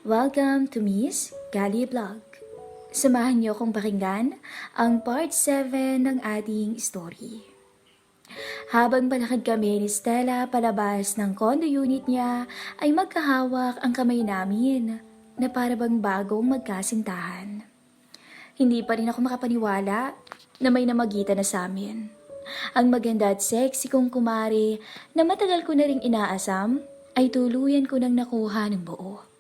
Welcome to Miss Gali Vlog. Samahan niyo akong pakinggan ang part 7 ng ating story. Habang palakad kami ni Stella palabas ng condo unit niya, ay magkahawak ang kamay namin na para bang bagong magkasintahan. Hindi pa rin ako makapaniwala na may namagitan na sa amin. Ang maganda at sexy kong kumari na matagal ko na ring inaasam ay tuluyan ko nang nakuha ng buo.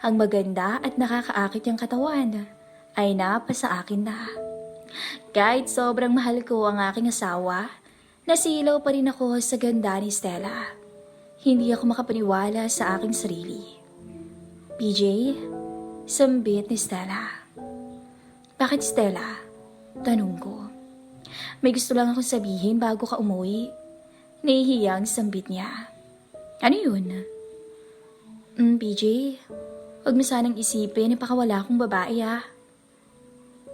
Ang maganda at nakakaakit niyang katawan ay napasa akin na. Kahit sobrang mahal ko ang aking asawa, nasilaw pa rin ako sa ganda ni Stella. Hindi ako makapaniwala sa aking sarili. PJ, sambit ni Stella. Bakit Stella? Tanong ko. May gusto lang akong sabihin bago ka umuwi. Nahihiyang sambit niya. Ano yun? PJ, huwag mo sanang isipin na pakawala akong babae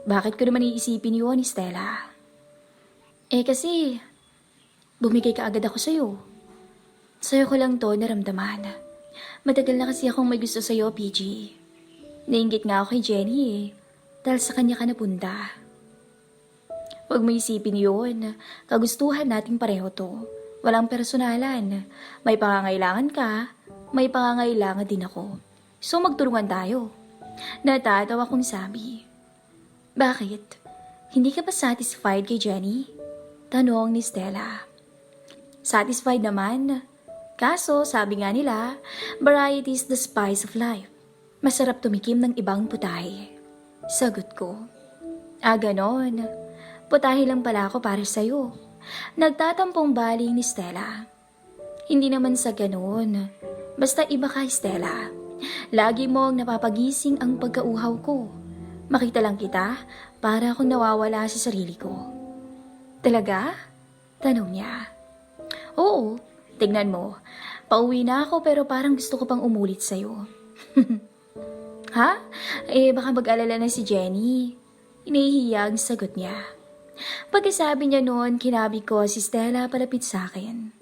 Bakit ko naman iisipin yun, Stella? Kasi, bumigay ka agad ako sa'yo. Sa'yo ko lang to naramdaman. Matagal na kasi akong may gusto sa'yo, PJ. Nainggit nga ako kay Jenny dahil sa kanya ka napunta. Huwag mo isipin yun. Kagustuhan nating pareho to. Walang personalan. May pangangailangan ka, may pangangailangan din ako. So magtulungan tayo. Natatawa kong sabi. Bakit? Hindi ka ba satisfied kay Jenny? Tanong ni Stella. Satisfied naman. Kaso sabi nga nila, variety is the spice of life. Masarap tumikim ng ibang putahe. Sagot ko. Ganon. Putahe lang pala ako para sa'yo. Nagtatampong baling ni Stella. Hindi naman sa ganoon. Basta iba ka, Stella. Lagi mong napapagising ang pagkauhaw ko. Makita lang kita, para akong nawawala sa sarili ko. Talaga? Tanong niya. Oo, tignan mo. Pauwi na ako pero parang gusto ko pang umulit sa'yo. Ha? Baka mag-alala na si Jenny. Inihiyang sagot niya. Pagkasabi niya noon, kinabi ko si Stella palapit sa akin.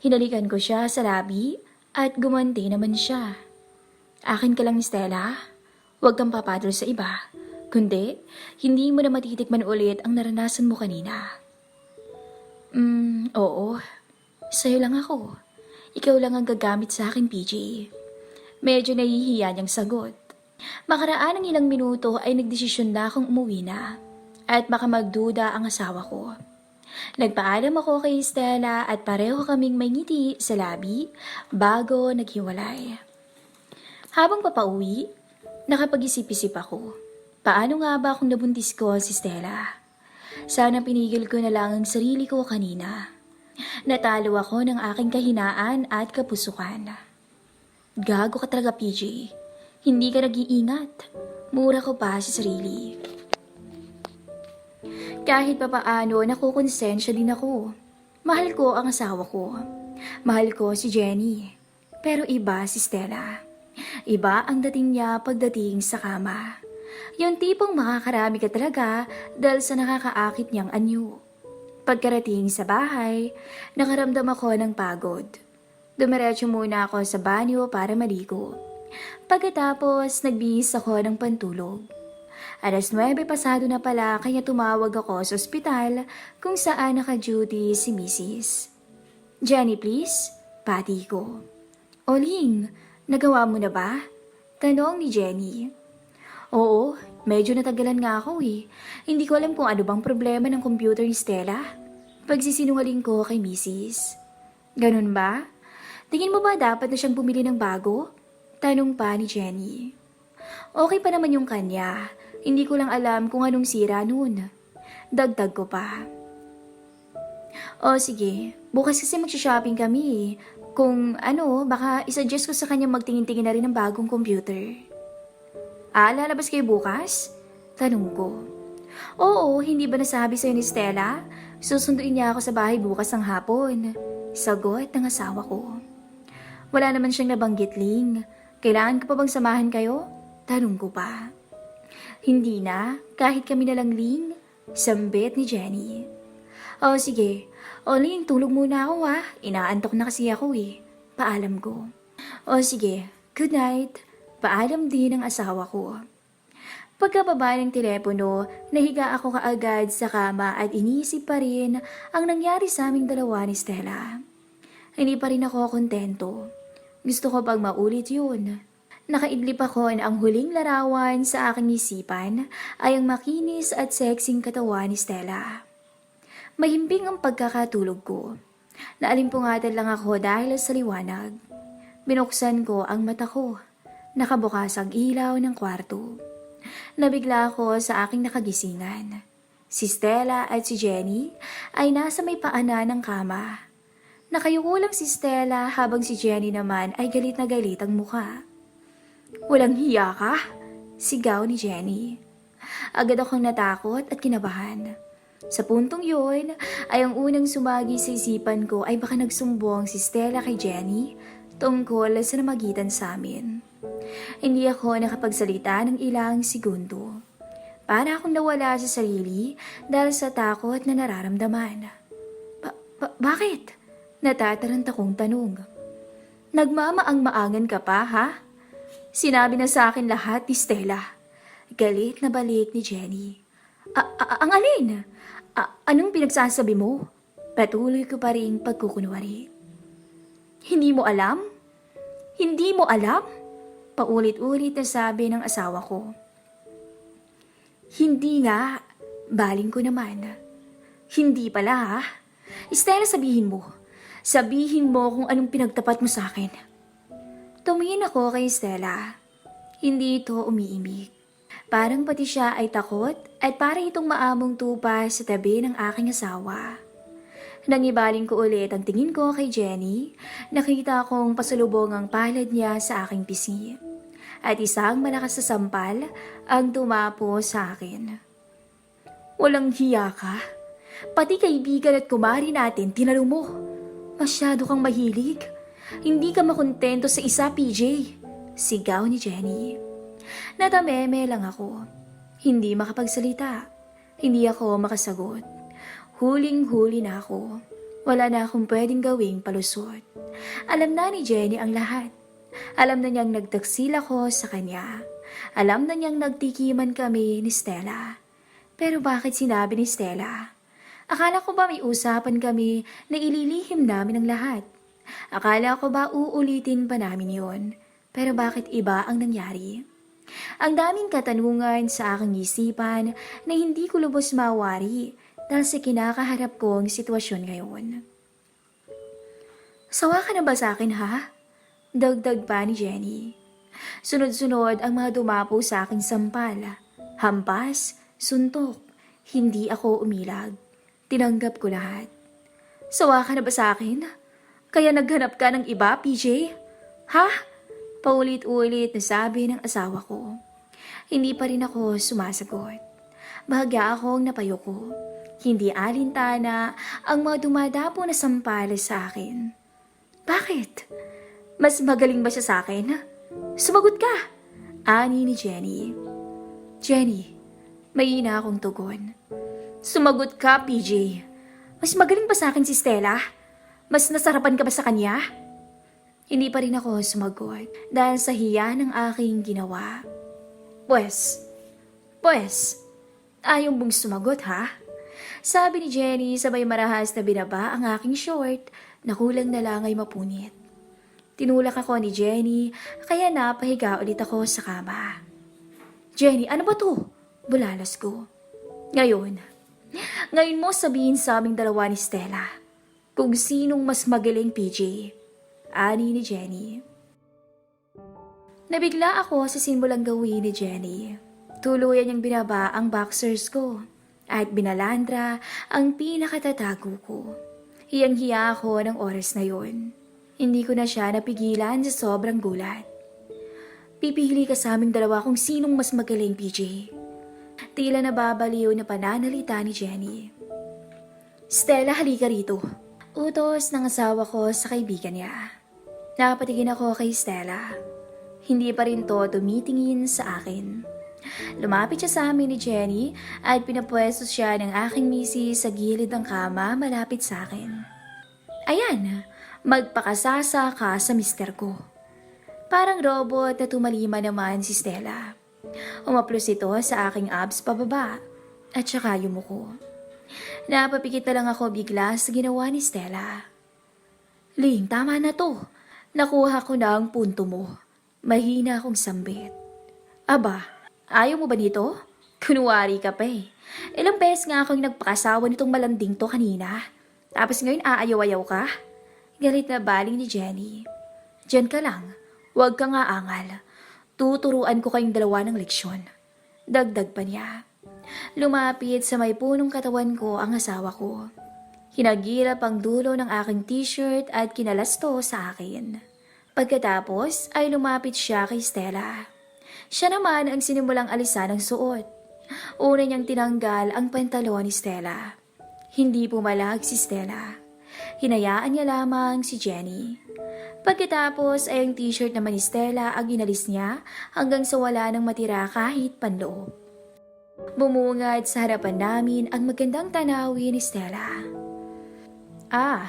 Hinalikan ko siya sa labi at gumanti naman siya. Akin ka lang, Stella. Huwag kang papadol sa iba. Kundi, hindi mo na matitikman ulit ang naranasan mo kanina. Oo. Sa'yo lang ako. Ikaw lang ang gagamit sa akin, PJ. Medyo nahihiya niyang sagot. Makaraan ng ilang minuto ay nagdesisyon na akong umuwi na. At baka magduda ang asawa ko. Nagpaalam ako kay Stella at pareho kaming may ngiti sa labi bago naghiwalay. Habang papauwi, nakapag-isip-isip ako. Paano nga ba kung nabuntis ko si Stella? Sana pinigil ko na lang ang sarili ko kanina. Natalo ako ng aking kahinaan at kapusukan. Gago ka talaga, PJ. Hindi ka nag-iingat. Mura ko pa sa sarili. Kahit papaano, nakukonsensya din ako. Mahal ko ang asawa ko. Mahal ko si Jenny. Pero iba si Stella. Iba ang dating niya pagdating sa kama. Yung tipong makakarami ka talaga dahil sa nakakaakit niyang anyo. Pagkarating sa bahay, nakaramdam ako ng pagod. Dumiretso muna ako sa banyo para maligo. Pagkatapos, nagbihis ako ng pantulog. 9:00 pasado na pala kaya tumawag ako sa ospital kung saan naka-duty si Mrs. Jenny, please? Pati ko. Oling, nagawa mo na ba? Tanong ni Jenny. Oo, medyo natagalan nga ako Hindi ko alam kung ano bang problema ng computer ni Stella. Pagsisinungaling ko kay Mrs. Ganun ba? Tingin mo ba dapat na siyang bumili ng bago? Tanong pa ni Jenny. Okay pa naman yung kanya. Hindi ko lang alam kung anong sira noon. Dagdag ko pa. O sige, bukas kasi magsha-shopping kami Kung baka isuggest ko sa kanya magtingin-tingin na rin ng bagong computer. Lalabas kayo bukas? Tanong ko. Oo, hindi ba nasabi sa'yo ni Stella? Susunduin niya ako sa bahay bukas ng hapon. Sagot ng asawa ko. Wala naman siyang nabanggit, Ling. Kailangan ko pa bang samahan kayo? Tanong ko pa. Hindi na, kahit kami na lang, Ling. Sambit ni Jenny. O sige, Ling, tulog muna ako Inaantok na kasi ako Paalam ko. O sige, good night. nagpaalam din ang asawa ko. Pagkababa ng telepono, nahiga ako kaagad sa kama at iniisip pa rin ang nangyari sa aming dalawa ni Stella. Hindi pa rin ako kontento. Gusto ko pag maulit yun. Nakaidlip ako na ang huling larawan sa aking isipan ay ang makinis at sexing katawan ni Stella. Mahimbing ang pagkakatulog ko. Naalimpungatan lang ako dahil sa liwanag. Binuksan ko ang mata ko. Nakabukas ang ilaw ng kwarto. Nabigla ako sa aking nakagisingan. Si Stella at si Jenny ay nasa may paanan ng kama. Nakayuko lang si Stella habang si Jenny naman ay galit na galit ang mukha. "Walang hiya ka?" sigaw ni Jenny. Agad akong natakot at kinabahan. Sa puntong yun ay ang unang sumagi sa isipan ko ay baka nagsumbong si Stella kay Jenny tungkol sa namagitan sa amin. Hindi ako nakapagsalita ng ilang segundo. Para akong nawala sa sarili dahil sa takot na nararamdaman. Bakit? Natataranta kong tanong. "Nagmamaang-maangan ka pa, ha?" Sinabi na sa akin lahat ni Stella. Galit na balik ni Jenny. Ang alin? Anong pinagsasabi mo?" Patuloy ko pa rin pagkukunwari. "Hindi mo alam? Hindi mo alam?" Paulit-ulit na sabi ng asawa ko. "Hindi nga." Baling ko naman. "Hindi pala, ha? Stella, sabihin mo. Sabihin mo kung anong pinagtapat mo sa akin." Tumingin ako kay Stella. Hindi ito umiimik. Parang pati siya ay takot at parang itong maamong tupa sa tabi ng aking asawa. Nangibaling ko ulit ang tingin ko kay Jenny, nakita kong pasalubong ang palad niya sa aking pisngi. At isang malakas na sampal ang tumapo sa akin. "Walang hiya ka? Pati kaibigan at kumari natin tinalo mo. Masyado kang mahilig. Hindi ka makontento sa isa, PJ." Sigaw ni Jenny. Natameme lang ako. Hindi makapagsalita. Hindi ako makasagot. Huling-huli na ako. Wala na akong pwedeng gawing palusot. Alam na ni Jenny ang lahat. Alam na niyang nagtaksil ako sa kanya. Alam na niyang nagtikiman kami ni Stella. Pero bakit sinabi ni Stella? Akala ko ba may usapan kami na ililihim namin ang lahat? Akala ko ba uulitin pa namin yon? Pero bakit iba ang nangyari? Ang daming katanungan sa aking isipan na hindi ko lubos mawari dahil sa kinakaharap kong sitwasyon ngayon. "Sawa ka na ba sa akin, ha?" Dagdag pa ni Jenny. Sunod-sunod ang mga dumapo sa aking sampal. Hampas, suntok, hindi ako umilag. Tinanggap ko lahat. "Sawa ka na ba sa akin? Kaya naghanap ka ng iba, PJ? Ha?" Paulit-ulit na sabi ng asawa ko. Hindi pa rin ako sumasagot. Bahagya akong napayuko. Hindi alintana ang mga dumadapo na sampales sa akin. "Bakit? Mas magaling ba siya sa akin? Sumagot ka!" Ani ni Jenny. "Jenny," may ina akong tugon. "Sumagot ka, PJ. Mas magaling ba sa akin si Stella? Mas nasarapan ka ba sa kanya?" Hindi pa rin ako sumagot dahil sa hiya ng aking ginawa. Pues, ayaw mong sumagot, ha?" Sabi ni Jenny sabay marahas na binaba ang aking short na kulang na lang ay mapunit. Tinulak ako ni Jenny kaya napahiga ulit ako sa kama. "Jenny, ano ba to?" Bulalas ko. Ngayon mo sabihin sa aming dalawa ni Stella kung sinong mas magaling, PJ." Ani ni Jenny. Nabigla ako sa simulang gawin ni Jenny. Tuluyan niyang binaba ang boxers ko at binalandra ang pinakatatago ko. Hiyang-hiya ako ng oras na yon. Hindi ko na siya napigilan sa sobrang gulat. "Pipili ka sa aming dalawa kung sinong mas magaling, PJ." Tila nababaliw na pananalita ni Jenny. "Stella, halika rito." Utos ng asawa ko sa kaibigan niya. Nakapatigin ako kay Stella. Hindi pa rin to tumitingin sa akin. Lumapit siya sa amin ni Jenny at pinapwesto siya ng aking misis sa gilid ng kama malapit sa akin. "Ayan, magpakasasa ka sa mister ko." Parang robot na tumalima naman si Stella. Umaplos ito sa aking abs pababa at saka yumuko. Napapikit na lang ako bigla sa ginawa ni Stella. Ling, tama na to. Nakuha ko na ang punto mo. Mahina akong sambit. Aba, ayaw mo ba nito? Kunwari ka pa eh. Ilang beses nga akong nagpakasawa nitong malanding to kanina. Tapos ngayon aayaw-ayaw ka? Galit na baling ni Jenny. Diyan ka lang. Huwag ka nga angal. Tuturuan ko kayong dalawa ng leksyon. Dagdag pa niya. Lumapit sa may punong katawan ko ang asawa ko. Hinagilap ang dulo ng aking t-shirt at kinalasto sa akin. Pagkatapos ay lumapit siya kay Stella. Siya naman ang sinimulang alisan ng suot. Una niyang tinanggal ang pantalon ni Stella. Hindi pumalag si Stella. Hinayaan niya lamang si Jenny. Pagkatapos ay ang t-shirt naman ni Stella ang inalis niya hanggang sa wala nang matira kahit panloob. Bumungad sa harapan namin ang magandang tanawin ni Stella. Ah,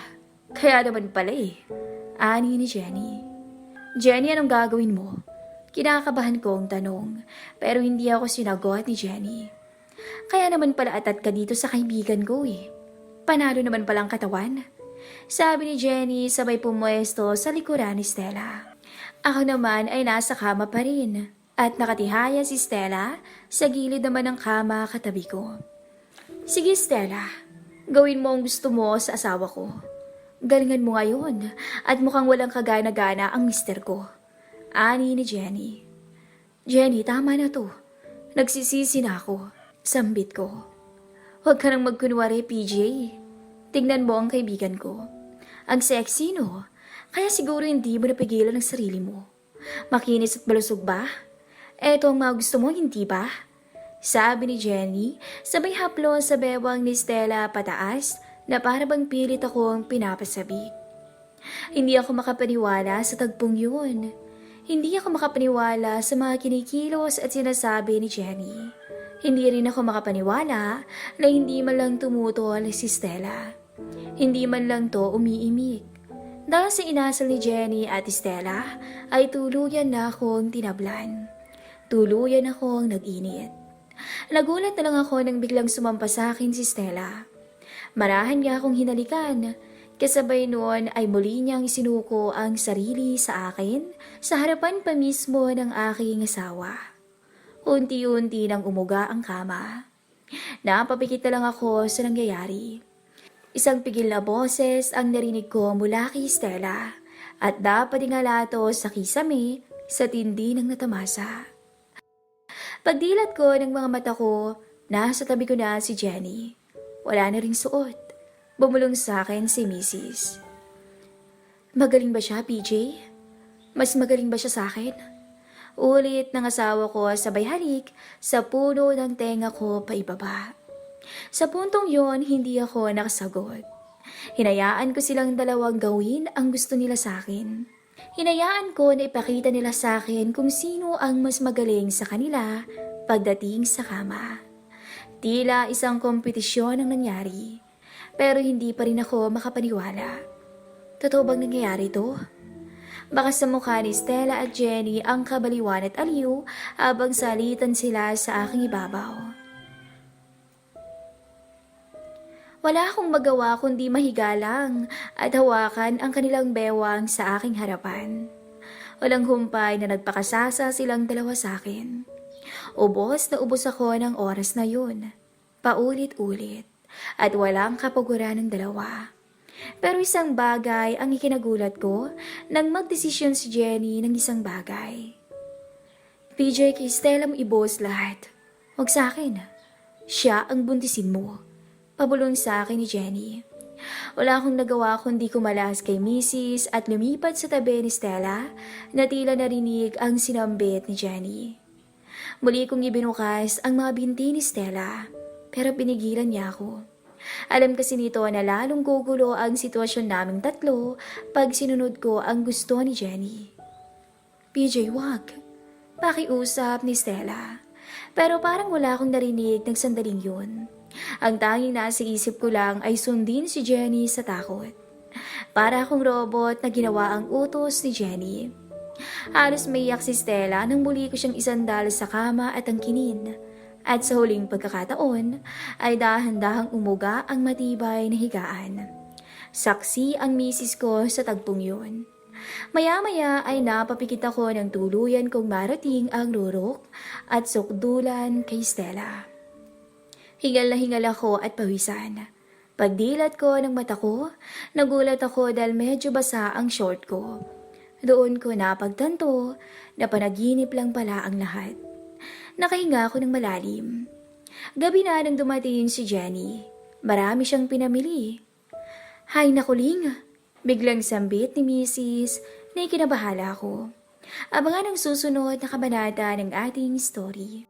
kaya naman pala eh. Ani ni Jenny. Jenny, anong gagawin mo? Kinakabahan ko ang tanong, pero hindi ako sinagot ni Jenny. Kaya naman pala atat ka dito sa kaibigan ko eh. Panalo naman palang katawan. Sabi ni Jenny sabay pumuesto sa likuran ni Stella. Ako naman ay nasa kama pa rin at nakatihaya si Stella sa gilid naman ng kama katabi ko. Sige Stella, gawin mo ang gusto mo sa asawa ko. Galingan mo ngayon at mukhang walang kagana-gana ang mister ko. Ani ni Jenny. Jenny, tama na to. Nagsisisi na ako. Sambit ko. Huwag ka nang magkunwari, PJ. Tingnan mo ang kaibigan ko. Ang sexy, no? Kaya siguro hindi mo napigilan ang sarili mo. Makinis at malusog ba? Eto ang mga gusto mo, hindi ba? Sabi ni Jenny, sabay haplo sa bewang ni Stella pataas na para bang pilit akong pinapasabik. Hindi ako makapaniwala sa tagpong yun. Hindi ako makapaniwala sa mga kinikilos at sinasabi ni Jenny. Hindi rin ako makapaniwala na hindi man lang tumutol si Stella. Hindi man lang to umiimik. Dahil sa inasal ni Jenny at Stella ay tuluyan na akong tinablan. Tuluyan akong nag-init. Nagulat na lang ako nang biglang sumampa sa akin si Stella. Marahan niya akong hinalikan. Kasabay noon ay muli niyang isinuko ang sarili sa akin sa harapan pa mismo ng aking asawa. Unti-unti nang umuga ang kama. Napapikit na lang ako sa nangyayari. Isang pigil na boses ang narinig ko mula kay Stella at napadingala sa kisame sa tindi ng natamasa. Pagdilat ko ng mga mata ko, nasa tabi ko na si Jenny. Wala na ring suot. Bumulong sa akin si Mrs. Magaling ba siya, PJ? Mas magaling ba siya sa akin? Ulit ng asawa ko sabay halik sa puno ng tenga ko paibaba. Sa puntong yon, hindi ako nakasagot. Hinayaan ko silang dalawang gawin ang gusto nila sa akin. Hinayaan ko na ipakita nila sa akin kung sino ang mas magaling sa kanila pagdating sa kama. Tila isang kompetisyon ang nangyari, pero hindi pa rin ako makapaniwala. Totoo bang nangyayari to? Baka sa mukha ni Stella at Jenny ang kabaliwan at aliw habang salitan sila sa aking ibabaw. Wala akong magawa kundi mahiga lang at hawakan ang kanilang bewang sa aking harapan. Walang humpay na nagpakasasa silang dalawa sa akin. Ubos na ubos ako ng oras na yun. Paulit-ulit at walang kapaguran ng dalawa. Pero isang bagay ang ikinagulat ko nang magdesisyon si Jenny ng isang bagay. PJ, kay Stella mo ibuhos lahat. Huwag sa akin. Siya ang buntisin mo. Pabulong sa akin ni Jenny. Wala akong nagawa kundi kumalas kay Mrs. at lumipat sa tabi ni Stella na tila narinig ang sinambit ni Jenny. Muli kong ibinukas ang mga binti ni Stella pero pinigilan niya ako. Alam kasi nito na lalong gugulo ang sitwasyon naming tatlo pag sinunod ko ang gusto ni Jenny. PJ, wag. Pakiusap ni Stella. Pero parang wala akong narinig ng sandaling yun. Ang tanging nasa isip ko lang ay sundin si Jenny sa takot. Para akong robot na ginawa ang utos ni Jenny. Halos maiyak si Stella nang muli ko siyang isandal sa kama at angkinin. At sa huling pagkakataon ay dahan-dahang umuga ang matibay na higaan. Saksi ang misis ko sa tagpong yun. Maya-maya ay napapikit ako ng tuluyan kung marating ang rurok at sukdulan kay Stella. Hingal na hingal ako at pawisan. Pagdilat ko ng mata ko, nagulat ako dahil medyo basa ang short ko. Doon ko napagtanto na panaginip lang pala ang lahat. Nakahinga ako ng malalim. Gabi na nang dumating si Jenny. Marami siyang pinamili. Hay nakuling! Biglang sambit ni Mrs. na ikinabahala ko. Abangan ang susunod na kabanata ng ating story.